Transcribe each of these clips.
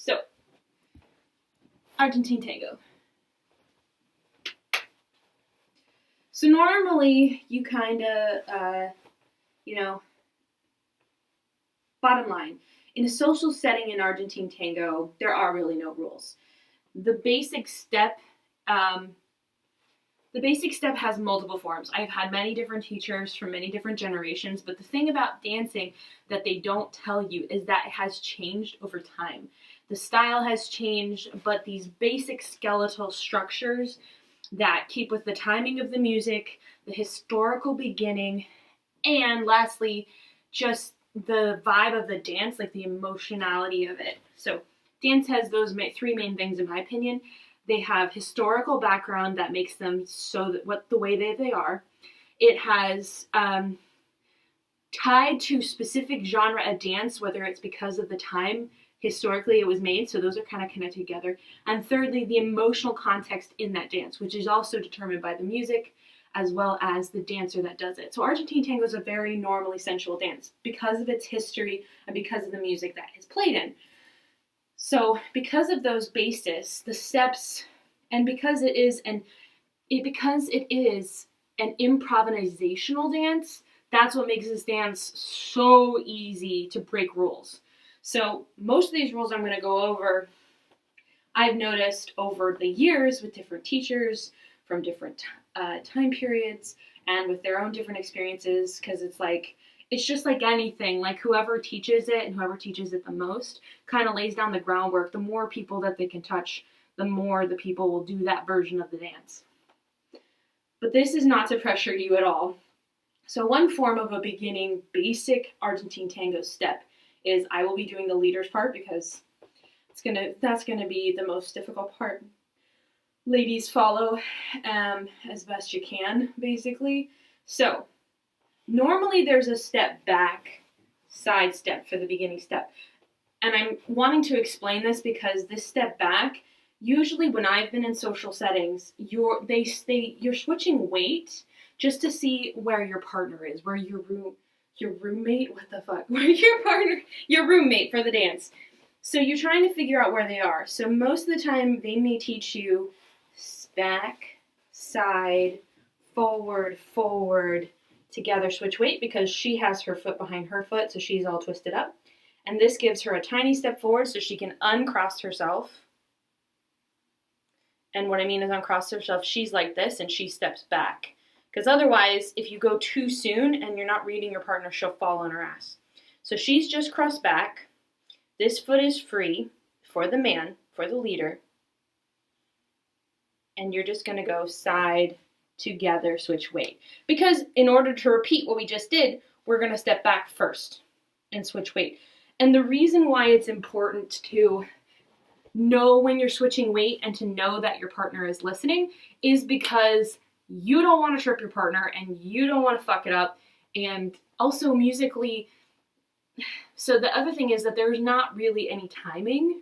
So, Argentine Tango. So normally you kind of, bottom line, in a social setting in Argentine Tango, there are really no rules. The basic step has multiple forms. I've had many different teachers from many different generations, but the thing about dancing that they don't tell you is that it has changed over time. The style has changed, but these basic skeletal structures that keep with the timing of the music, the historical beginning, and lastly, just the vibe of the dance, like the emotionality of it. So dance has those three main things in my opinion. They have historical background that makes them the way that they are. It has tied to specific genre of dance, whether it's because of the time historically it was made, so those are kind of connected together. And thirdly, the emotional context in that dance, which is also determined by the music as well as the dancer that does it. So Argentine Tango is a very normally sensual dance because of its history and because of the music that is played in. So because of those bases, the steps, and because it is an improvisational dance, that's what makes this dance so easy to break rules. So most of these rules I'm going to go over, I've noticed over the years with different teachers from different time periods and with their own different experiences, because it's just like anything, like whoever teaches it and whoever teaches it the most kind of lays down the groundwork. The more people that they can touch, the more the people will do that version of the dance. But this is not to pressure you at all. So one form of a beginning basic Argentine Tango step is I will be doing the leader's part because that's gonna be the most difficult part. Ladies, follow as best you can, basically. So normally there's a step back, side step for the beginning step. And I'm wanting to explain this because this step back, usually when I've been in social settings, you're switching weight just to see where your partner is, where your roommate, your roommate for the dance. So you're trying to figure out where they are. So most of the time they may teach you back, side, forward, together switch weight because she has her foot behind her foot, so she's all twisted up. And this gives her a tiny step forward so she can uncross herself. And what I mean is uncross herself, she's like this and she steps back. Because otherwise, if you go too soon and you're not reading your partner, she'll fall on her ass. So she's just crossed back. This foot is free for the man, for the leader. And you're just going to go side, together, switch weight. Because in order to repeat what we just did, we're going to step back first and switch weight. And the reason why it's important to know when you're switching weight and to know that your partner is listening is because you don't want to trip your partner and you don't want to fuck it up. And also musically, so the other thing is that there's not really any timing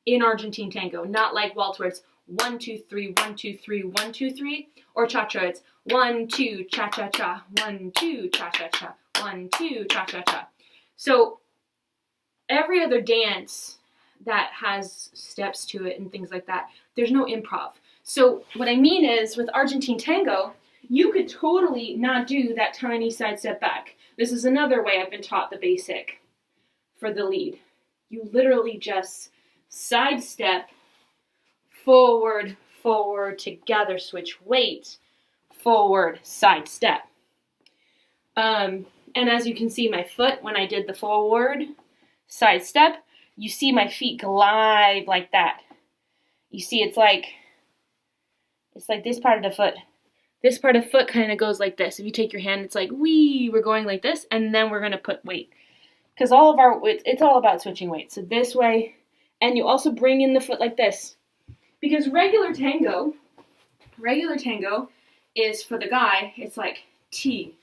in Argentine Tango, not like waltz where it's 1, 2, 3, 1, 2, 3, 1, 2, 3, or cha-cha, it's 1, 2, cha-cha-cha, 1, 2, cha-cha-cha, 1, 2, cha-cha-cha. So every other dance that has steps to it and things like that, there's no improv. So what I mean is with Argentine Tango, you could totally not do that tiny side step back. This is another way I've been taught the basic for the lead. You literally just sidestep, forward, together, switch weight, forward, side step. And as you can see my foot, when I did the forward, side step, you see my feet glide like that. You see it's like this part of the foot. This part of the foot kind of goes like this. If you take your hand, it's like, we're going like this, and then we're going to put weight. Because it's all about switching weight. So this way, and you also bring in the foot like this. Because regular tango is for the guy, it's like Tango.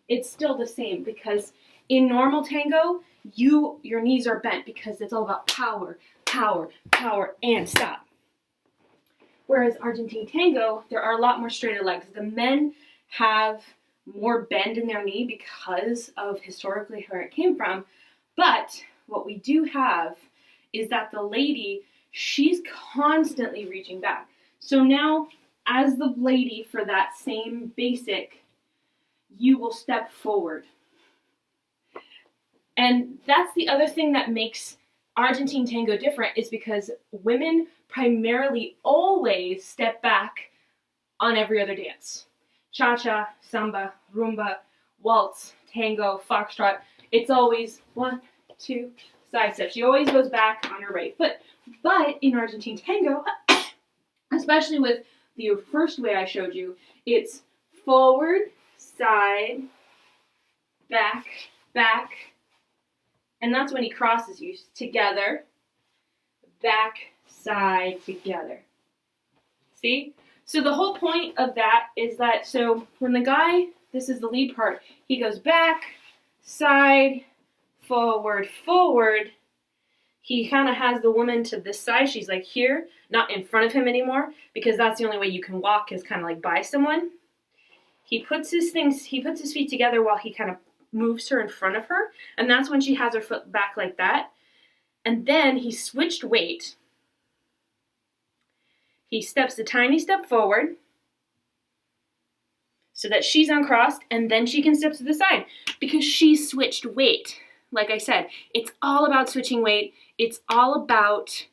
It's still the same because in normal tango, your knees are bent because it's all about power, and stop. Whereas Argentine Tango, there are a lot more straighter legs. The men have more bend in their knee because of historically where it came from. But what we do have is that the lady, she's constantly reaching back. So now, as the lady for that same basic, you will step forward. And that's the other thing that makes Argentine Tango different, is because women primarily always step back on every other dance. Cha-cha, samba, rumba, waltz, tango, foxtrot. It's always 1, 2, side step. She always goes back on her right foot. But in Argentine Tango, especially with the first way I showed you, it's forward, side, back, back, and that's when he crosses you. Together, back, side, together. See? So the whole point of that is that, so when the guy, this is the lead part, he goes back, side, forward, forward. He kind of has the woman to this side. She's like here, not in front of him anymore, because that's the only way you can walk, is kind of like by someone. He puts his feet together while he kind of moves her in front of her, and that's when she has her foot back like that. And then he switched weight. He steps a tiny step forward so that she's uncrossed, and then she can step to the side because she's switched weight. Like I said, it's all about switching weight. It's all about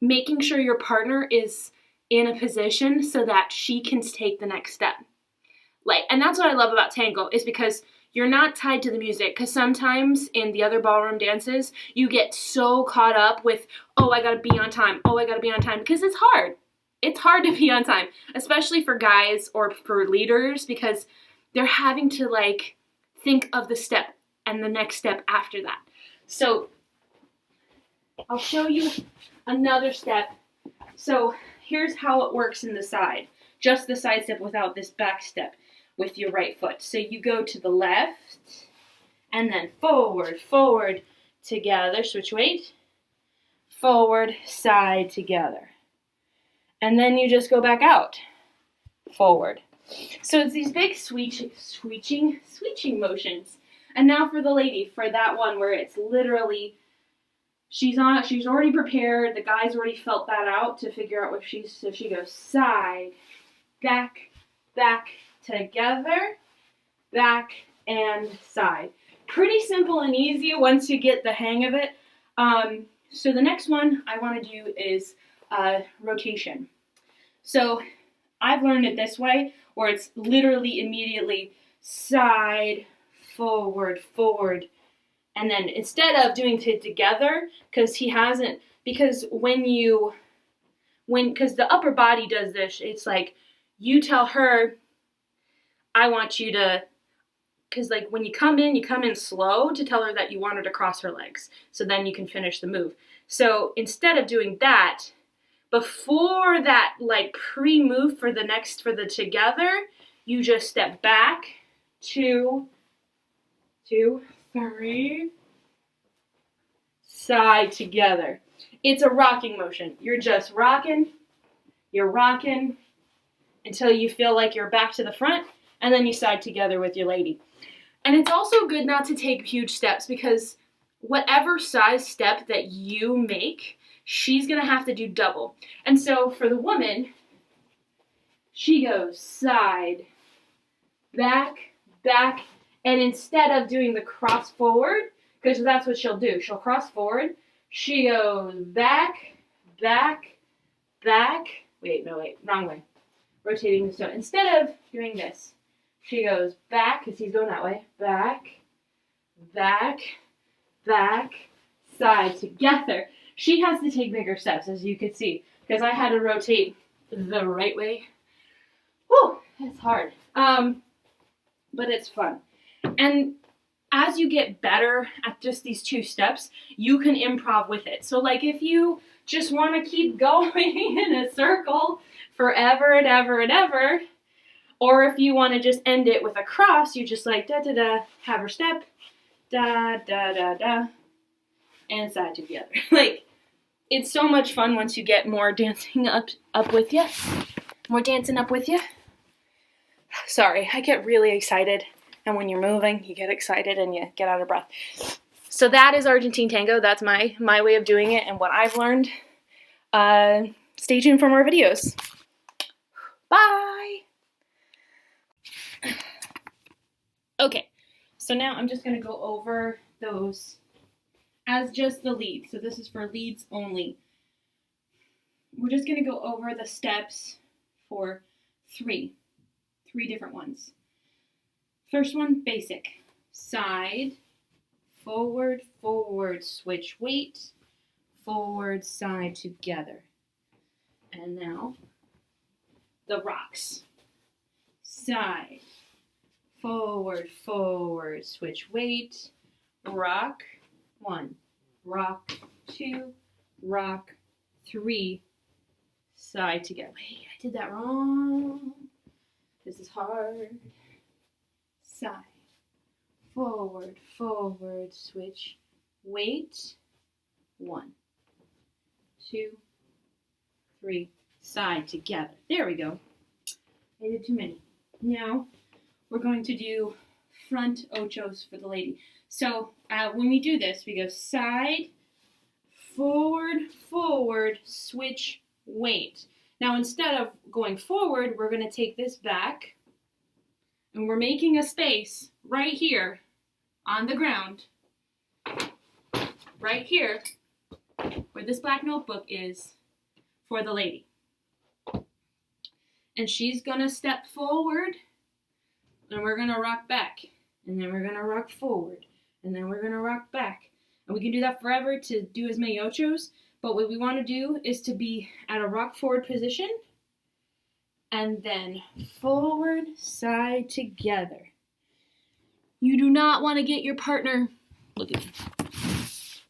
making sure your partner is in a position so that she can take the next step. And that's what I love about tango, is because you're not tied to the music, because sometimes in the other ballroom dances, you get so caught up with, oh, I gotta be on time, because it's hard. It's hard to be on time, especially for guys or for leaders, because they're having to think of the step and the next step after that. So I'll show you another step. So here's how it works in the side, just the side step without this back step with your right foot. So you go to the left and then forward, forward, together, switch weight, forward, side, together. And then you just go back out, forward. So it's these big switching motions. And now for the lady, for that one where it's literally, she's already prepared, the guy's already felt that out to figure out what so she goes side, back, back, together, back, and side. Pretty simple and easy once you get the hang of it. So the next one I want to do is rotation. So I've learned it this way, where it's literally immediately side, forward, forward, and then instead of doing it together, because because the upper body does this, it's like you tell her, I want you to, because when you come in slow to tell her that you want her to cross her legs, so then you can finish the move. So instead of doing that, before that pre-move for the together, you just step back, 2, 3, side, together. It's a rocking motion. You're just rocking, you're rocking until you feel like you're back to the front, and then you side together with your lady. And it's also good not to take huge steps, because whatever size step that you make, she's going to have to do double. And so for the woman, she goes side, back, back, and instead of doing the cross forward, because that's what she'll do, she'll cross forward, she goes back, back, back, wrong way, rotating the stone. Instead of doing this, she goes back, because he's going that way, back, back, back, side, together. She has to take bigger steps, as you could see, because I had to rotate the right way. Whew, it's hard, but it's fun. And as you get better at just these 2 steps, you can improv with it. So if you just want to keep going in a circle forever and ever and ever, or if you want to just end it with a cross, you just da-da-da, have her step, da-da-da-da, and side together. It's so much fun once you get more dancing up with you. More dancing up with you. Sorry, I get really excited and when you're moving, you get excited and you get out of breath. So that is Argentine Tango. That's my way of doing it and what I've learned. Stay tuned for more videos. Bye! Okay, so now I'm just going to go over those as just the leads. So this is for leads only. We're just going to go over the steps for three different ones. First one, basic. Side, forward, forward, switch weight, forward, side, together. And now, the rocks. Side, forward, forward, switch weight, rock, 1, rock, 2, rock, 3, side together. Wait, I did that wrong. This is hard. Side, forward, forward, switch, weight, 1, 2, 3, side together. There we go. I did too many. Now, we're going to do front ochos for the lady. So, when we do this, we go side, forward, forward, switch, weight. Now, instead of going forward, we're going to take this back, and we're making a space right here on the ground, right here, where this black notebook is for the lady. And she's going to step forward, and we're going to rock back, and then we're going to rock forward, and then we're going to rock back. And we can do that forever to do as many ochos, but what we want to do is to be at a rock forward position, and then forward, side, together. You do not want to get your partner, look at me.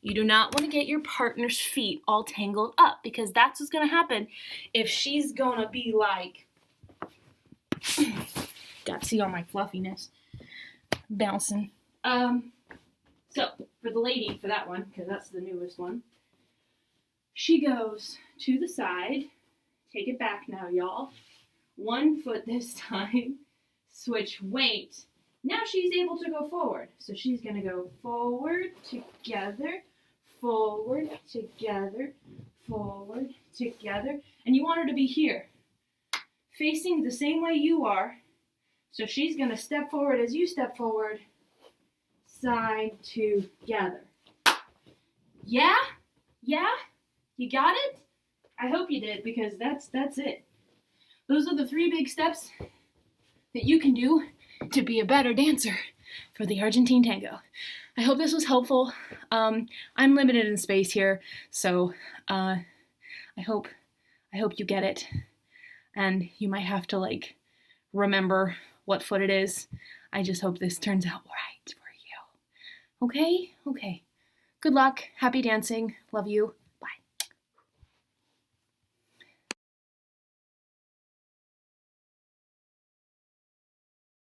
You do not want to get your partner's feet all tangled up, because that's what's going to happen if she's going to be like, got to see all my fluffiness bouncing. So, for the lady, for that one, because that's the newest one, she goes to the side. Take it back now, y'all. 1 foot this time. Switch weight. Now she's able to go forward. So she's going to go forward, together, forward, together, forward, together. And you want her to be here, facing the same way you are. So she's going to step forward as you step forward. Side, together. Yeah? Yeah? You got it? I hope you did, because that's it. Those are the 3 big steps that you can do to be a better dancer for the Argentine Tango. I hope this was helpful. I'm limited in space here, so I hope you get it. And you might have to remember what foot it is. I just hope this turns out right for you. Okay? Okay. Good luck. Happy dancing. Love you.